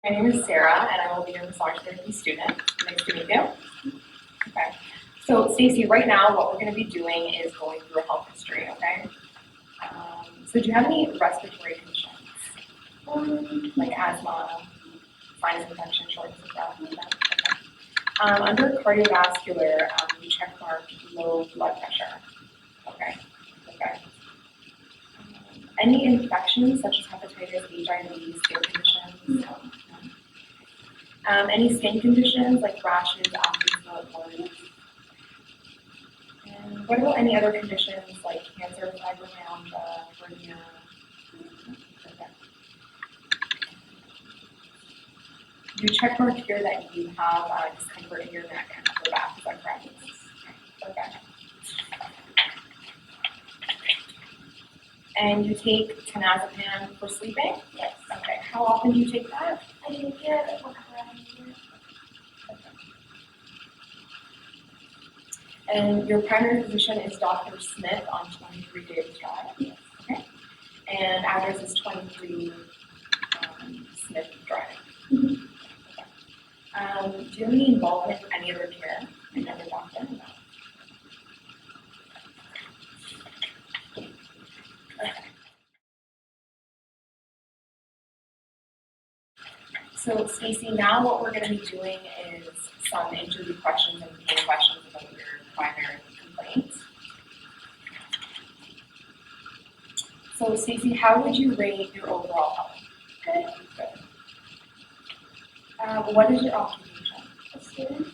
My name is Sarah, and I will be your massage therapy student. Nice to meet you. Okay. So, Stacy, right now, what we're going to be doing is going through a health history. Okay. So, do you have any respiratory conditions, like asthma, sinus infection, shortness of breath? Okay. Under cardiovascular, you check mark low blood pressure. Okay. Okay. Any infections such as hepatitis, HIV, skin conditions? No. Any skin conditions like rashes, acne, burns? And what about any other conditions like cancer, fibromyalgia, hernia? Okay. You check mark here that you have discomfort in your neck and upper back. Is that correct? Okay. And you take clonazepam for sleeping? Yes. Okay. How often do you take that? I take it whenever I need it. And your primary physician is Dr. Smith on 23 Davis Drive? Yes. Okay. And address is 23 Smith Drive? Mm-hmm. Okay. Do you have any involvement in any other care? Another doctor? No. Okay. So, Stacey, now what we're going to be doing is some interview questions and pain questions about your primary complaints. So, Stacey, how would you rate your overall health? Good. Good. What is your occupation? A student.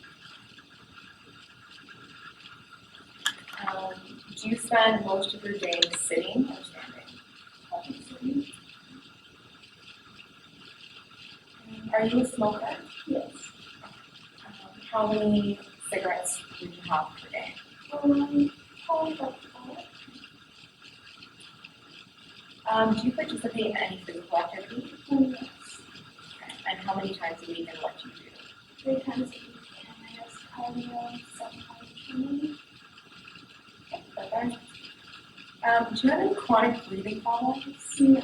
Do you spend most of your day sitting or standing? Are you a smoker? Yes. How many cigarettes would you have per day? Probably about 4. Do you participate in any physical activity? Yes. Okay. And how many times a week and what do you do? 3 times a week, and I guess cardio 7 times training. Okay, perfect. Do you have any chronic breathing problems? No.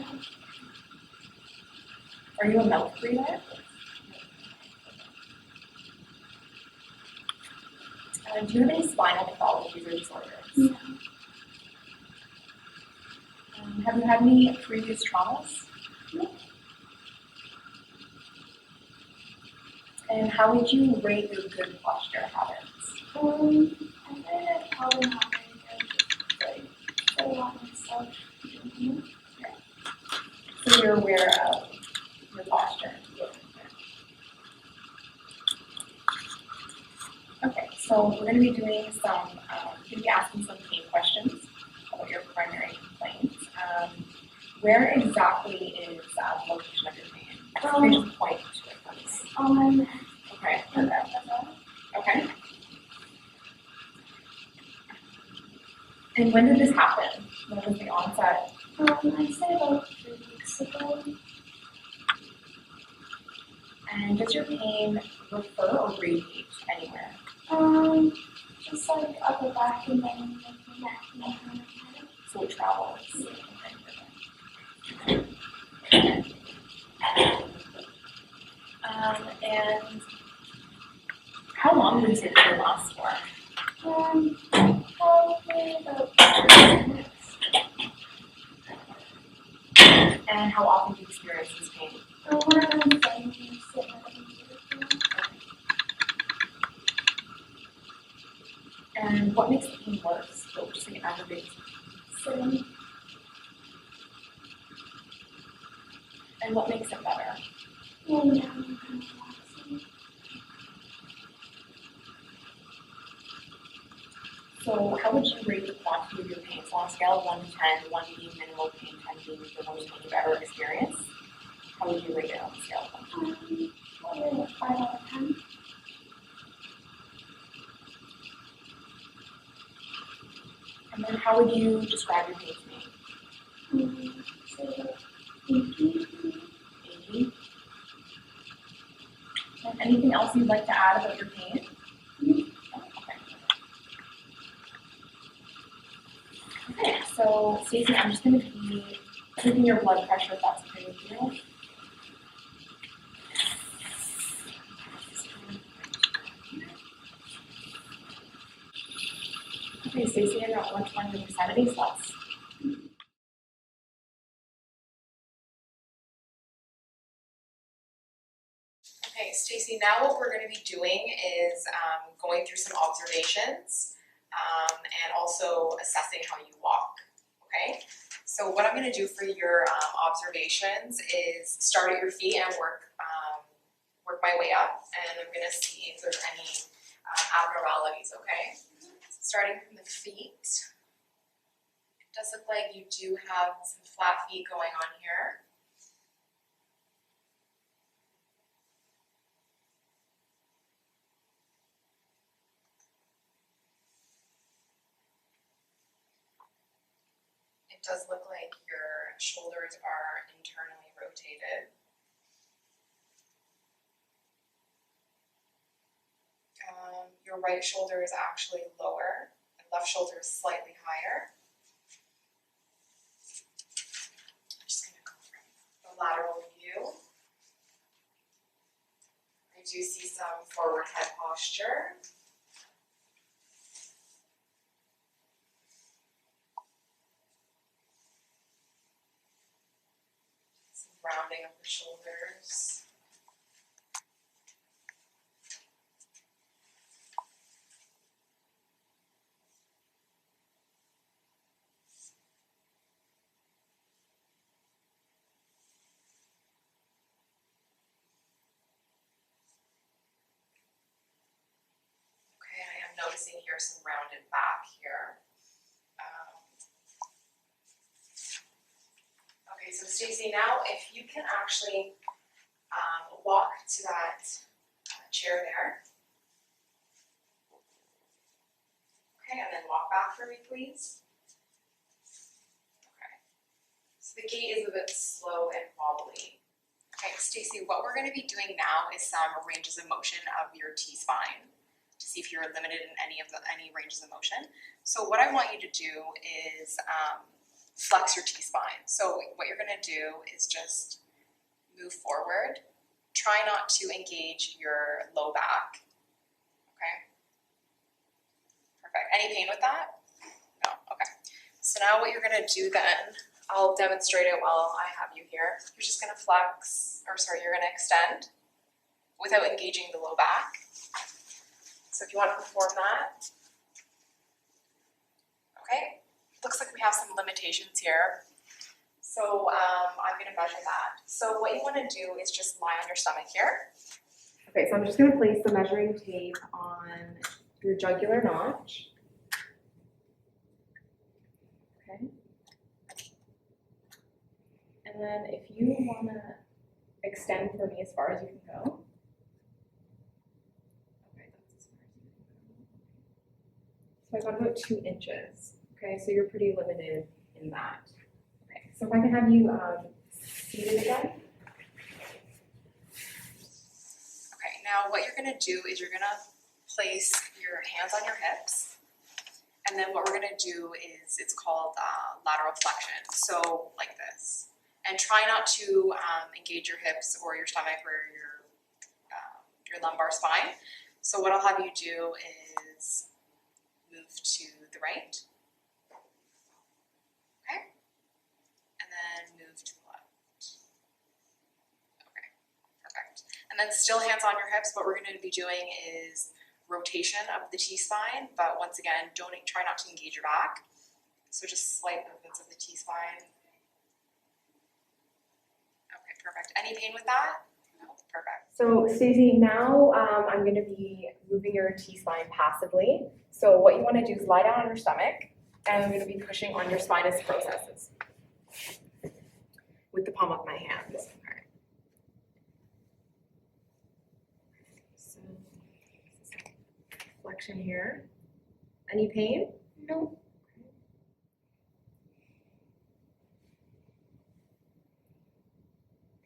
Are you a mouth breather? Do you have any spinal pathologies or disorders? No. Have you had any previous traumas? No. And how would you rate your good posture habits? I think I probably not very good. Just like a lot of stuff. So you're aware of your posture? Okay, so we're going to be doing some, going to be asking some pain questions about your primary complaints. Where exactly is the location of your pain? Can you just point to it, please? Okay, perfect. Okay. And when did this happen? When was the onset? I'd say about 3 weeks ago. And does your pain refer or radiate anywhere? Just like upper back and then like the neck and the head. So it travels. And how long would you say the pain lasts for? Probably about 30 minutes. And how often do you experience this pain? Around 7 minutes. And what makes the pain worse? What would you say aggravates? Sitting. And what makes it better? Laying down and kind of relaxing. So how would you rate the quantity of your pain? So on a scale of 1 to 10, 1 being minimal pain, 10 being the most pain you've ever experienced, how would you rate it on a scale of 1 to 10? Probably like 5 out of 10. And then how would you describe your pain to me? Say about 80. 80. And anything else you'd like to add about your pain? Okay. Okay, so Stacey, I'm just going to be taking your blood pressure if that's okay with you. Okay, Stacey, I got 120 to 70 slots. Okay, Stacey, now what we're going to be doing is going through some observations and also assessing how you walk, okay? So what I'm going to do for your observations is start at your feet and work my way up, and I'm going to see if there's any abnormalities, okay? Starting from the feet, it does look like you do have some flat feet going on here. It does look like your shoulders are internally rotated. Your right shoulder is actually lower, and left shoulder is slightly higher. I'm just going to go from the lateral view. I do see some forward head posture. Some rounding of the shoulders. Okay, I am noticing here some rounded back here. Okay, so Stacey, now if you can actually walk to that chair there. Okay, and then walk back for me, please. Okay, so the gait is a bit slow and wobbly. Okay, Stacey, what we're going to be doing now is some ranges of motion of your T-spine to see if you're limited in any ranges of motion. So what I want you to do is flex your T-spine. So what you're going to do is just move forward. Try not to engage your low back. Okay. Perfect. Any pain with that? No. Okay. So now what you're going to do then, I'll demonstrate it while I have you here. You're just going to you're going to extend without engaging the low back. So if you want to perform that. Okay. Looks like we have some limitations here. So I'm going to measure that. So what you want to do is just lie on your stomach here. Okay, so I'm just going to place the measuring tape on your jugular notch. Okay. And then if you want to extend for me as far as you can go. Okay, that's as far as you can go. So I got about 2 inches. Okay, so you're pretty limited in that. Okay, so if I can have you seated again. Okay, now what you're going to do is you're going to place your hands on your hips, and then what we're going to do is it's called lateral flexion. So like this, and try not to engage your hips or your stomach or your lumbar spine. So what I'll have you do is move to the right. Move to the left. Okay, perfect. And then still hands on your hips. What we're going to be doing is rotation of the T-spine, but once again, try not to engage your back. So just slight movements of the T-spine. Okay, perfect. Any pain with that? No, perfect. So Stacey, now I'm going to be moving your T-spine passively. So what you want to do is lie down on your stomach, and I'm going to be pushing on your spinous processes with the palm of my hands. Okay. So flexion here. Any pain? No.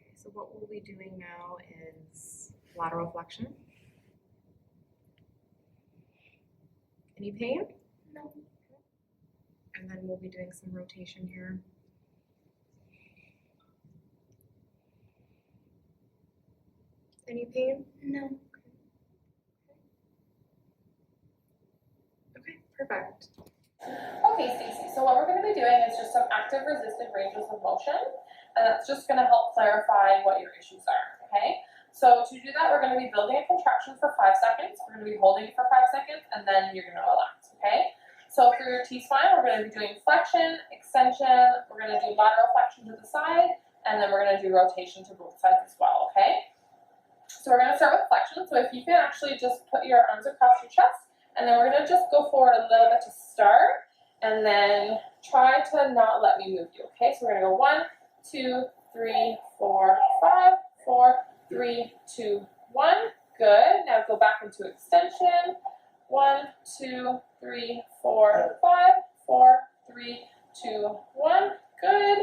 Okay, so what we'll be doing now is lateral flexion. Any pain? No. And then we'll be doing some rotation here. Any pain? No. Okay, perfect. Okay, Stacey, so what we're going to be doing is just some active resisted ranges of motion, and that's just going to help clarify what your issues are, okay? So to do that, we're going to be building a contraction for 5 seconds, we're going to be holding it for 5 seconds, and then you're going to relax, okay? So for your T-spine, we're going to be doing flexion, extension, we're going to do lateral flexion to the side, and then we're going to do rotation to both sides as well, okay? So we're going to start with flexion, so if you can actually just put your arms across your chest, and then we're going to just go forward a little bit to start, and then try to not let me move you, okay? So we're going to go 1, 2, 3, 4, 5, 4, 3, 2, 1. Good. Now go back into extension. 1, 2, 3, 4, 5, 4, 3, 2, 1. Good.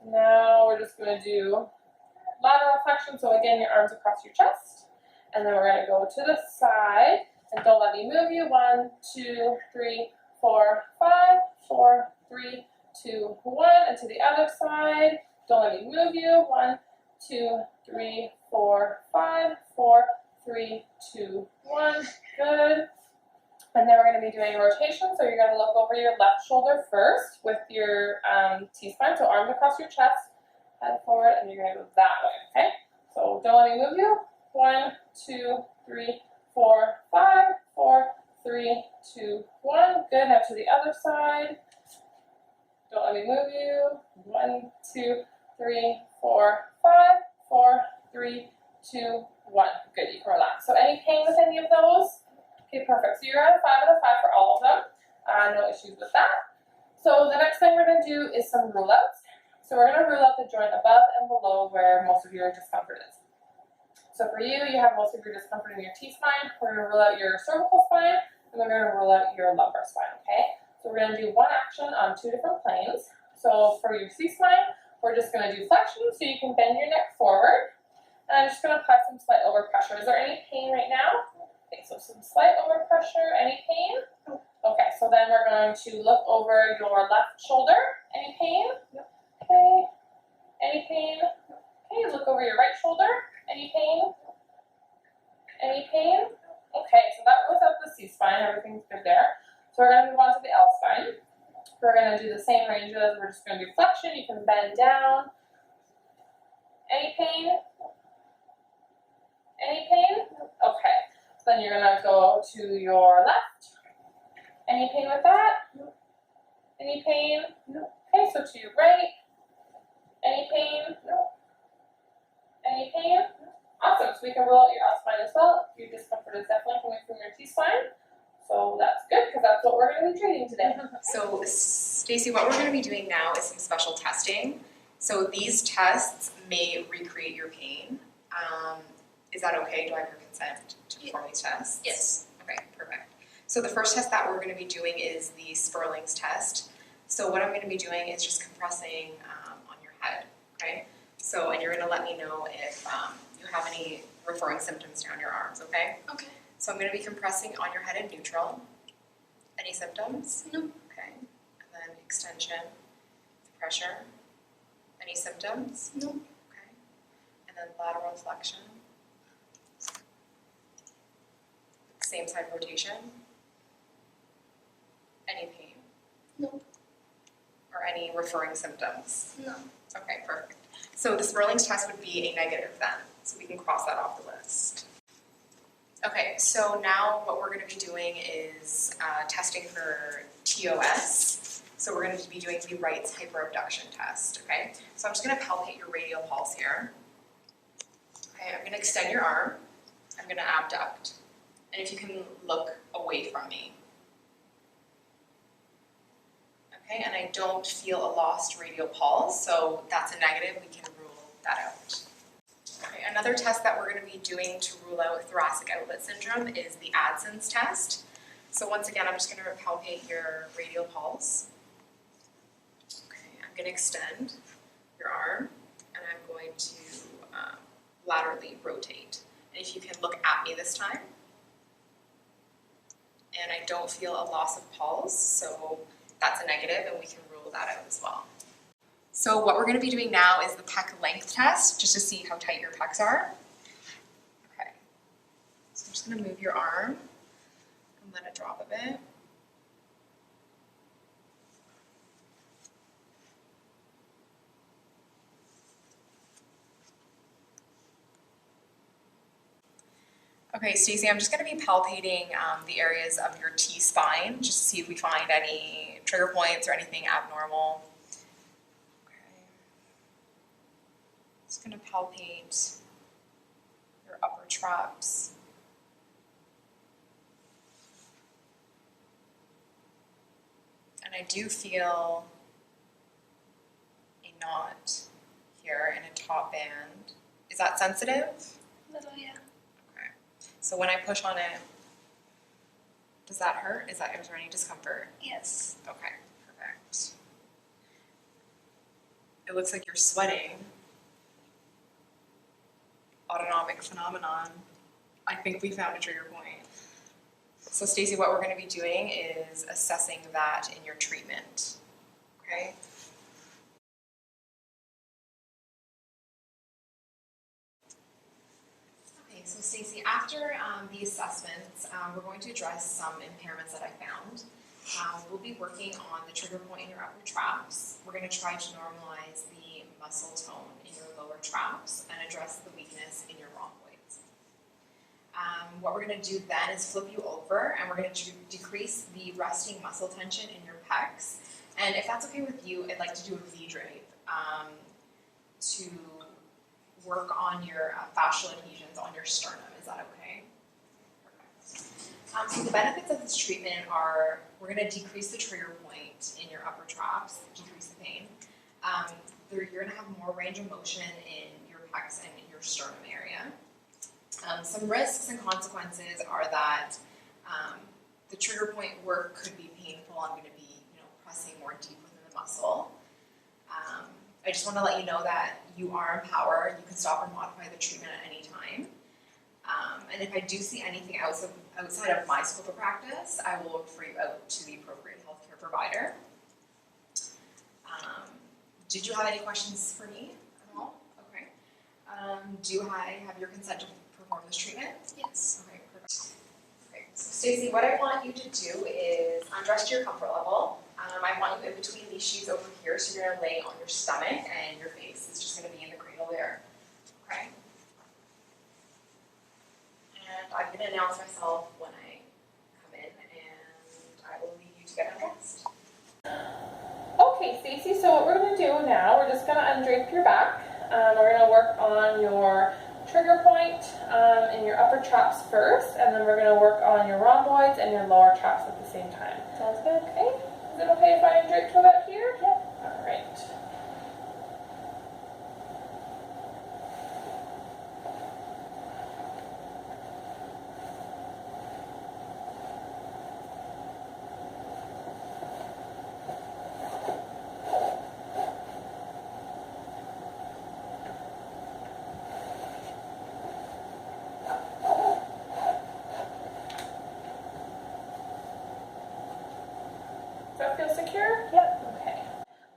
Now we're just going to do lateral flexion. So again, your arms across your chest. And then we're going to go to the side. And don't let me move you. 1, 2, 3, 4, 5, 4, 3, 2, 1. And to the other side. Don't let me move you. 1, 2, 3, 4, 5, 4, 3, 2, 1. Good. And then we're going to be doing rotation. So you're going to look over your left shoulder first with your T-spine. So arms across your chest, head forward, and you're going to go that way. Okay. So don't let me move you. 1, 2, 3, 4, 5, 4, 3, 2, 1. Good. Now to the other side. Don't let me move you. 1, 2, 3, 4, 5, 4, 3, 2, 1. Good. You can relax. So any pain with any of those? Okay, perfect. So you're at a 5 out of 5 for all of them. No issues with that. So the next thing we're going to do is some rule outs. So we're going to rule out the joint above and below where most of your discomfort is. So for you, you have most of your discomfort in your T-spine. We're going to rule out your cervical spine, and we're going to rule out your lumbar spine, okay? So we're going to do one action on 2 different planes. So for your C-spine, we're just going to do flexion, so you can bend your neck forward. And I'm just going to apply some slight overpressure. Is there any pain right now? Okay, so some slight overpressure. Any pain? Okay, so then we're going to look over your left shoulder. Any pain? Okay. Any pain? Okay, look over your right shoulder. Any pain? Any pain? Okay, so that was up the C-spine. Everything's good there. So we're going to move on to the L-spine. We're going to do the same ranges. We're just going to do flexion. You can bend down. Any pain? Any pain? Okay. So then you're going to go to your left. Any pain with that? Any pain? Okay, so to your right. Any pain? Any pain? Awesome. So we can roll out your L-spine as well. Your discomfort is definitely coming from your T-spine. So that's good because that's what we're going to be treating today. So Stacey, what we're going to be doing now is some special testing. So these tests may recreate your pain. Is that okay? Do I have your consent to perform these tests? Yes. Okay, perfect. So the first test that we're going to be doing is the Sperling's test. So what I'm going to be doing is just compressing on your head, okay? So, and you're going to let me know if you have any referring symptoms down your arms, okay? Okay. So I'm going to be compressing on your head in neutral. Any symptoms? No. Okay. And then extension, pressure. Any symptoms? No. Okay. And then lateral flexion. Same side rotation. Any pain? No. Or any referring symptoms? No. Okay, perfect. So the Sperling's test would be a negative then, so we can cross that off the list. Okay, so now what we're going to be doing is testing for TOS. So we're going to be doing the Wright's hyperabduction test, okay? So I'm just going to palpate your radial pulse here. Okay, I'm going to extend your arm. I'm going to abduct. And if you can look away from me. Okay, and I don't feel a lost radial pulse, so that's a negative. We can rule that out. Okay, another test that we're going to be doing to rule out thoracic outlet syndrome is the Adson's test. So once again, I'm just going to palpate your radial pulse. Okay, I'm going to extend your arm, and I'm going to laterally rotate. And if you can look at me this time. And I don't feel a loss of pulse, so that's a negative, and we can rule that out as well. So what we're going to be doing now is the pec length test, just to see how tight your pecs are. Okay. So I'm just going to move your arm and let it drop a bit. Okay, Stacey, I'm just going to be palpating the areas of your T-spine just to see if we find any trigger points or anything abnormal. Okay. Just going to palpate your upper traps. And I do feel a knot here in a top band. Is that sensitive? Little, yeah. Okay. So when I push on it, does that hurt? Is there any discomfort? Yes. Okay, perfect. It looks like you're sweating. Autonomic phenomenon. I think we found a trigger point. So Stacey, what we're going to be doing is assessing that in your treatment. Okay? Okay, so Stacey, after the assessments, we're going to address some impairments that I found. We'll be working on the trigger point in your upper traps. We're going to try to normalize the muscle tone in your lower traps and address the weakness in your rhomboids. What we're going to do then is flip you over and we're going to decrease the resting muscle tension in your pecs. And if that's okay with you, I'd like to do a V-drape to work on your fascial adhesions on your sternum. Is that okay? Perfect. So the benefits of this treatment are we're going to decrease the trigger point in your upper traps, decrease the pain. You're going to have more range of motion in your pecs and in your sternum area. Some risks and consequences are that the trigger point work could be painful. I'm going to be, pressing more deep within the muscle. I just want to let you know that you are empowered. You can stop or modify the treatment at any time. And if I do see anything outside of my scope of practice, I will refer you out to the appropriate healthcare provider. Did you have any questions for me at all? Okay. Do I have your consent to perform this treatment? Yes. Okay, perfect. Okay, so Stacey, what I want you to do is undress to your comfort level. I want you in between these sheets over here, so you're going to lay on your stomach and your face is just going to be in the cradle there. Okay? And I'm going to announce myself when I come in, and I will leave you to get undressed. Okay, Stacey, so what we're going to do now, we're just going to undrape your back. We're going to work on your trigger point in your upper traps first, and then we're going to work on your rhomboids and your lower traps at the same time. Sounds good? Okay. Is it okay if I undrape to about here? Yeah. All right. Does that feel secure? Yep. Okay.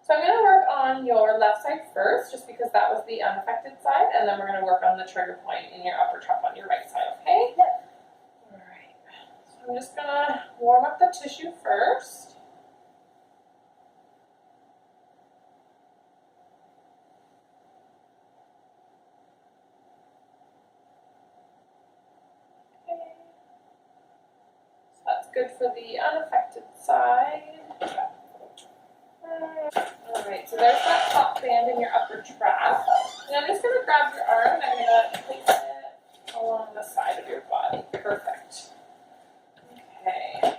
So I'm going to work on your left side first, just because that was the unaffected side, and then we're going to work on the trigger point in your upper trap on your right side, okay? Yep. All right. So I'm just going to warm up the tissue first. Okay. So that's good for the unaffected side. Alright, so there's that top band in your upper trap. And I'm just going to grab your arm and I'm going to place it along the side of your body. Perfect. Okay.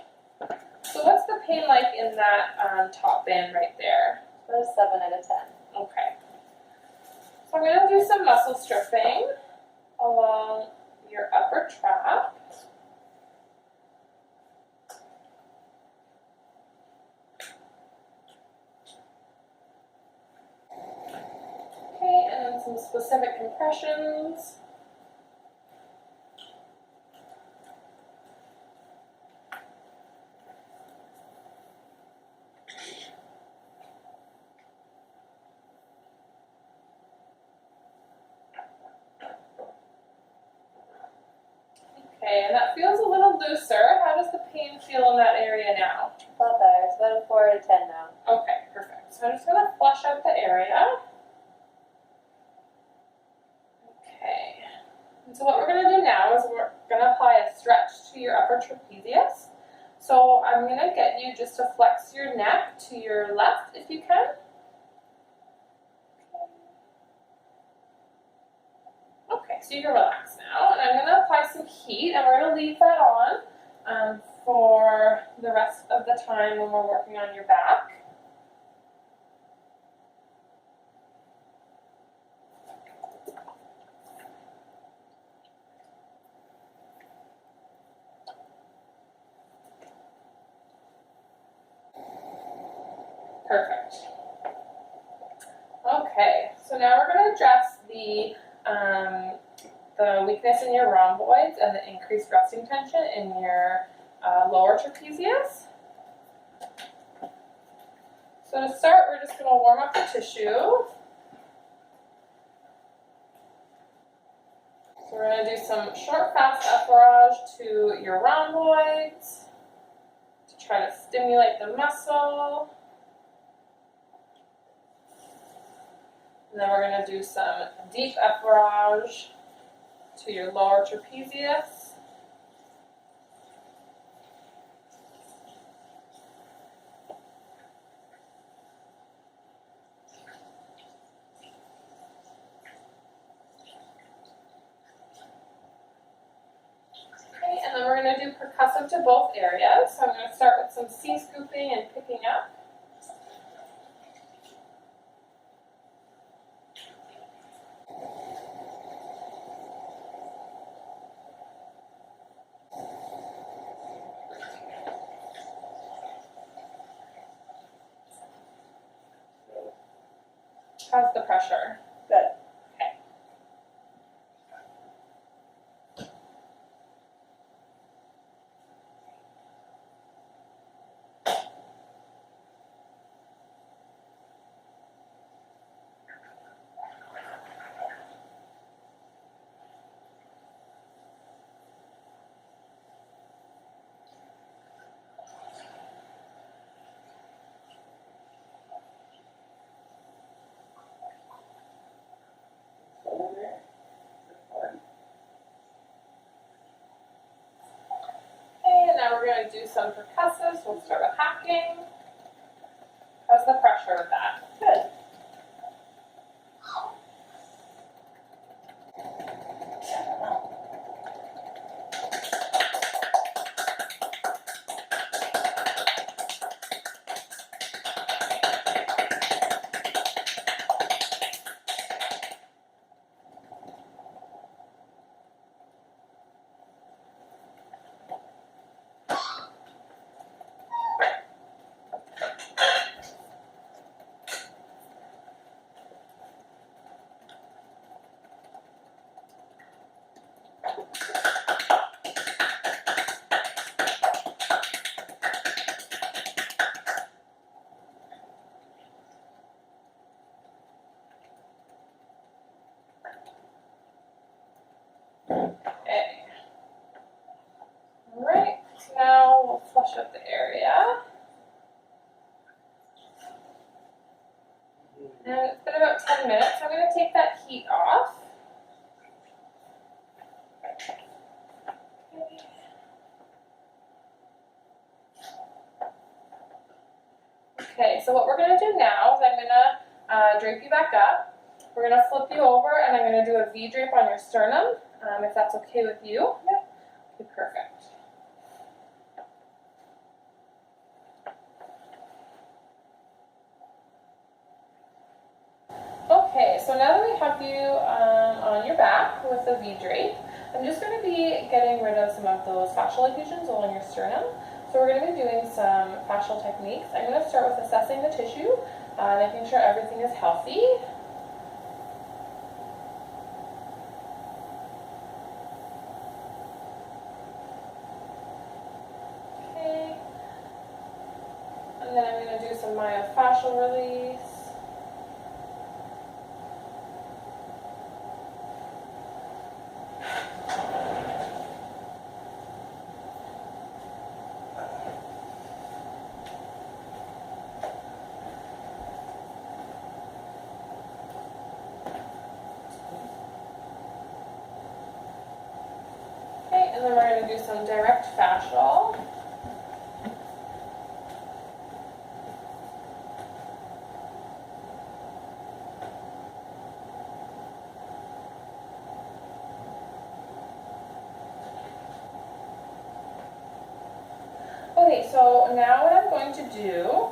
So what's the pain like in that top band right there? About a 7 out of 10. Okay. So I'm going to do some muscle stripping along your upper trap. Okay, and then some specific compressions. Okay, and that feels a little looser. How does the pain feel in that area now? A lot better. It's about a 4 out of 10 now. Okay, perfect. So I'm just going to flush out the area. Okay. And so what we're going to do now is gonna apply a stretch to your upper trapezius. So I'm gonna get you just to flex your neck to your left if you can. Okay, so you can relax now, and I'm gonna apply some heat, and we're gonna leave that on for the rest of the time when we're working on your back. Perfect. Okay, so now we're going to address the weakness in your rhomboids and the increased resting tension in your lower trapezius. So to start, we're just going to warm up the tissue. So we're going to do some short, fast effleurage to your rhomboids to try to stimulate the muscle. And then we're going to do some deep effleurage to your lower trapezius. Okay, and then we're going to do percussive to both areas. So I'm going to start with some C-scooping and picking up. How's the pressure? Good. Okay. Okay, and now we're going to do some percussives. We'll start with hacking. How's the pressure with that? Good. Okay. Alright, so now we'll flush out the area. And it's been about 10 minutes. I'm going to take that heat off. Okay, so what we're going to do now is I'm going to drape you back up. We're going to flip you over, and I'm going to do a V-drape on your sternum, if that's okay with you. Yep. Okay, perfect. Okay, so now that we have you on your back with the V-drape, I'm just going to be getting rid of some of those fascial adhesions along your sternum. So we're going to be doing some fascial techniques. I'm going to start with assessing the tissue, making sure everything is healthy. Okay. And then I'm going to do some myofascial release. and then we're going to do some direct fascial. Okay, so now what I'm going to do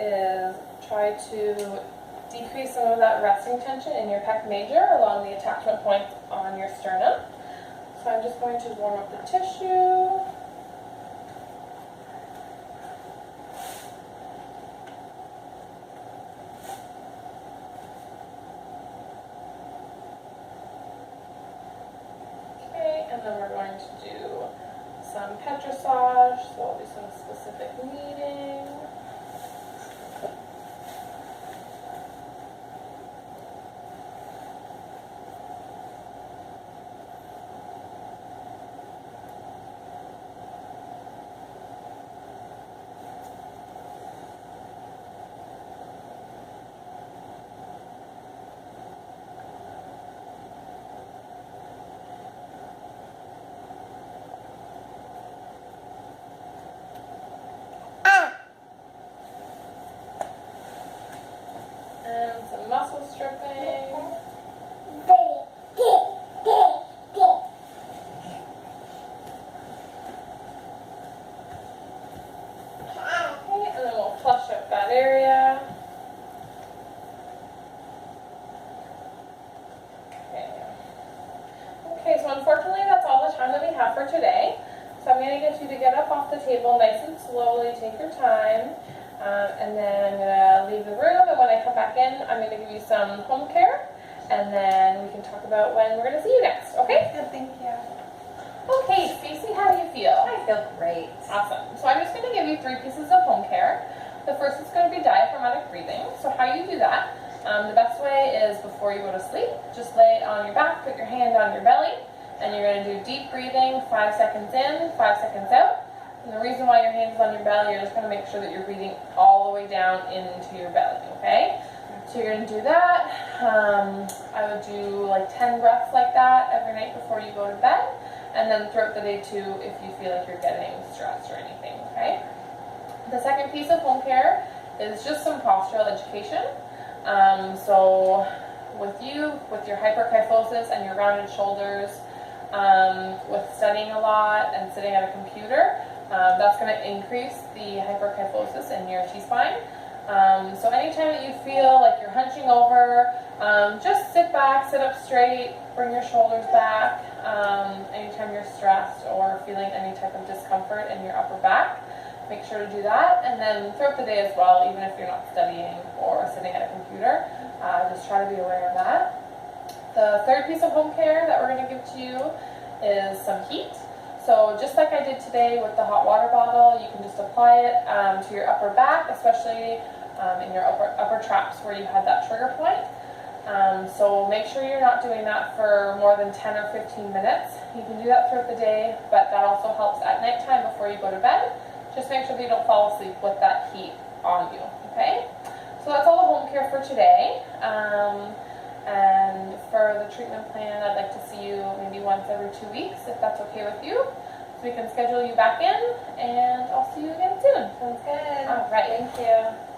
is try to decrease some of that resting tension in your pec major along the attachment points on your sternum. So I'm just going to warm up the tissue. Okay, and then we're going to do some petrissage, so I'll do some specific kneading. And some muscle stripping. Okay, and then we'll flush out that area. Okay, so unfortunately that's all the time that we have for today. So I'm going to get you to get up off the table nice and slowly, take your time, and then I'm going to leave the room, and when I come back in, I'm going to give you some home care, and then we can talk about when we're going to see you next, okay? Good, thank you. Okay, Stacey, how do you feel? I feel great. Awesome. So I'm just going to give you 3 pieces of home care. The first is going to be diaphragmatic breathing. So how you do that, the best way is before you go to sleep, just lay it on your back, put your hand on your belly, and you're going to do deep breathing, 5 seconds in, 5 seconds out. And the reason why your hand is on your belly, you're just going to make sure that you're breathing all the way down into your belly, okay? So you're going to do that. I would do like 10 breaths like that every night before you go to bed. And then throughout the day too, if you feel like you're getting stressed or anything, okay? The second piece of home care is just some postural education. So with you, with your hyperkyphosis and your rounded shoulders, with studying a lot and sitting at a computer, that's going to increase the hyperkyphosis in your T-spine. So anytime that you feel like you're hunching over, just sit back, sit up straight, bring your shoulders back. Anytime you're stressed or feeling any type of discomfort in your upper back, make sure to do that. And then throughout the day as well, even if you're not studying or sitting at a computer, just try to be aware of that. The third piece of home care that we're going to give to you is some heat. So just like I did today with the hot water bottle, you can just apply it to your upper back, especially in your upper traps where you had that trigger point. So make sure you're not doing that for more than 10 or 15 minutes. You can do that throughout the day, but that also helps at nighttime before you go to bed. Just make sure that you don't fall asleep with that heat on you, okay? So that's all the home care for today. And for the treatment plan, I'd like to see you maybe once every 2 weeks, if that's okay with you. So we can schedule you back in, and I'll see you again soon. Sounds good. All right. Thank you.